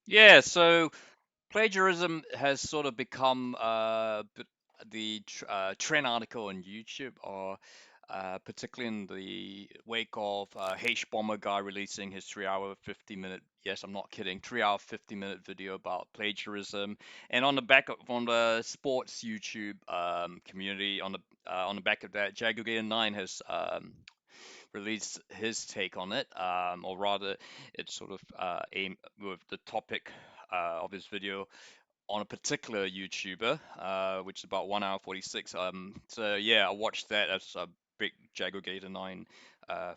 Yeah, so plagiarism has sort of become the trend article on YouTube, or particularly in the wake of H Bomber guy releasing his 3 hour 50 minute, yes, I'm not kidding, 3 hour 50 minute video about plagiarism, and on the sports YouTube community, on the back of that, Jaguar9 has released his take on it, or rather, it's sort of aimed with the topic of his video on a particular YouTuber, which is about 1 hour 46. So yeah, I watched that as a big Jaguar9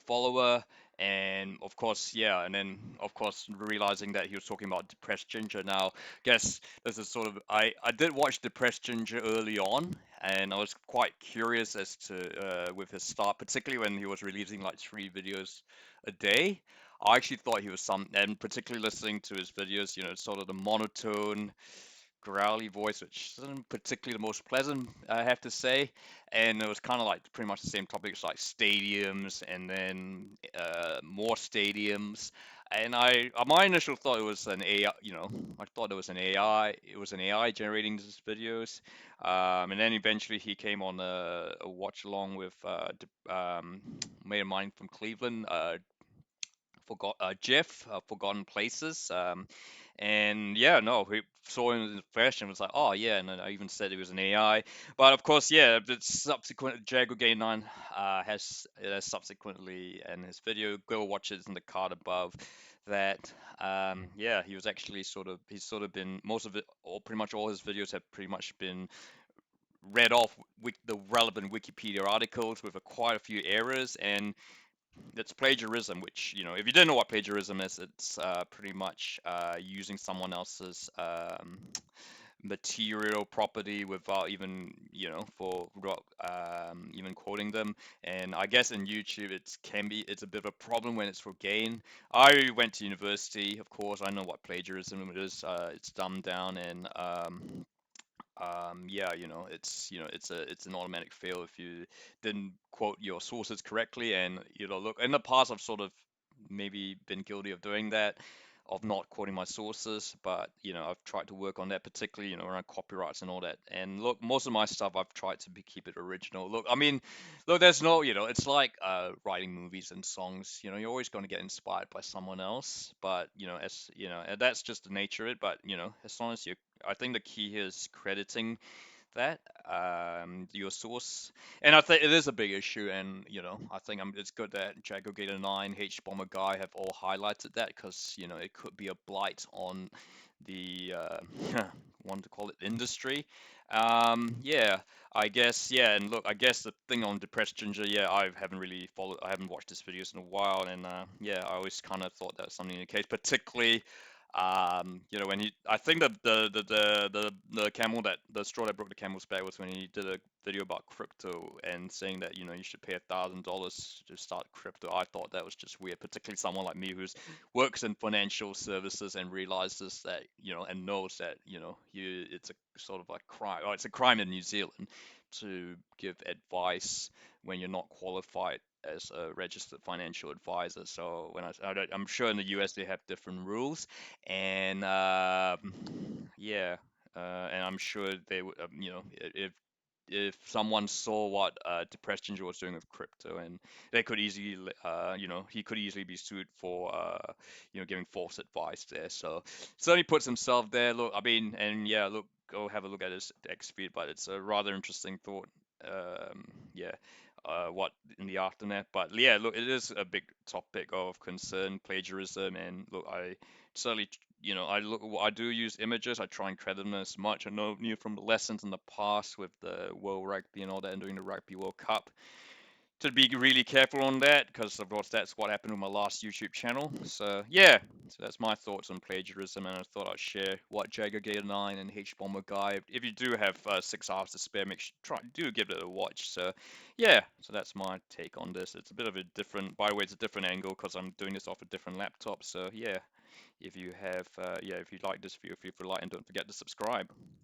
follower, and of course, yeah, and then of course realizing that he was talking about Depressed Ginger. Now, guess this is sort of I did watch Depressed Ginger early on, and I was quite curious as to with his start, particularly when he was releasing like 3 videos a day. I actually thought he was and particularly listening to his videos, sort of the monotone growly voice, which isn't particularly the most pleasant, I have to say. And it was kind of like pretty much the same topics like stadiums and then more stadiums. And my initial thought it was an AI, I thought it was an AI. It was an AI generating these videos. And then eventually he came on a watch along with mate of mine from Cleveland, Jeff, Forgotten Places. And yeah, no, we saw him in the flesh and was like, oh yeah, and then I even said it was an AI. But of course, yeah, the subsequent Jaguar Game 9 has subsequently in his video, go watch it in the card above. That yeah, he was actually he's sort of been most of it, or pretty much all his videos have pretty much been read off with the relevant Wikipedia articles with quite a few errors, and it's plagiarism, which, if you didn't know what plagiarism is, it's pretty much using someone else's material property without even, even quoting them. And I guess in YouTube, it's a bit of a problem when it's for gain. I went to university, of course, I know what plagiarism is. It's dumbed down, and yeah, it's an automatic fail if you didn't quote your sources correctly. And look, in the past I've sort of maybe been guilty of doing that, of not quoting my sources, but I've tried to work on that, particularly around copyrights and all that. And look, most of my stuff I've tried to keep it original. Look, I mean, look, there's no, it's like writing movies and songs. You're always going to get inspired by someone else, but as and that's just the nature of it. But as long as you, I think the key here is crediting that your source, and I think it is a big issue. And I think it's good that Jago Gator 9, H Bomber Guy have all highlighted that, because it could be a blight on the want to call it industry. Yeah, I guess, yeah. And look, I guess the thing on Depressed Ginger, yeah, I haven't watched his videos in a while. And yeah, I always kind of thought that was something in the case, particularly when I think the camel, that the straw that broke the camel's back was when he did a video about crypto and saying that you should pay $1,000 to start crypto. I thought that was just weird, particularly someone like me who's works in financial services and realizes that and knows that it's a sort of a crime, or it's a crime in New Zealand to give advice when you're not qualified as a registered financial advisor. So I'm sure in the US they have different rules, and yeah, and I'm sure they would, if someone saw what Depressed Ginger was doing with crypto, and they could easily, he could easily be sued for, giving false advice there. So certainly puts himself there. Look, I mean, and yeah, look, go have a look at his X feed, but it's a rather interesting thought. Yeah, what in the aftermath. But yeah, look, it is a big topic of concern, plagiarism, and look, I certainly, I do use images. I try and credit them as much. I knew from the lessons in the past with the World Rugby and all that, and doing the Rugby World Cup, to be really careful on that, because of course that's what happened with my last YouTube channel. So yeah, so that's my thoughts on plagiarism, and I thought I'd share what Jaguar Gator 9 and H Bomber Guy. If you do have 6 hours to spare, do give it a watch. So yeah, so that's my take on this. It's a bit of a different, by the way, it's a different angle because I'm doing this off a different laptop. So yeah, if you have, yeah, if you like this video, feel free to like and don't forget to subscribe.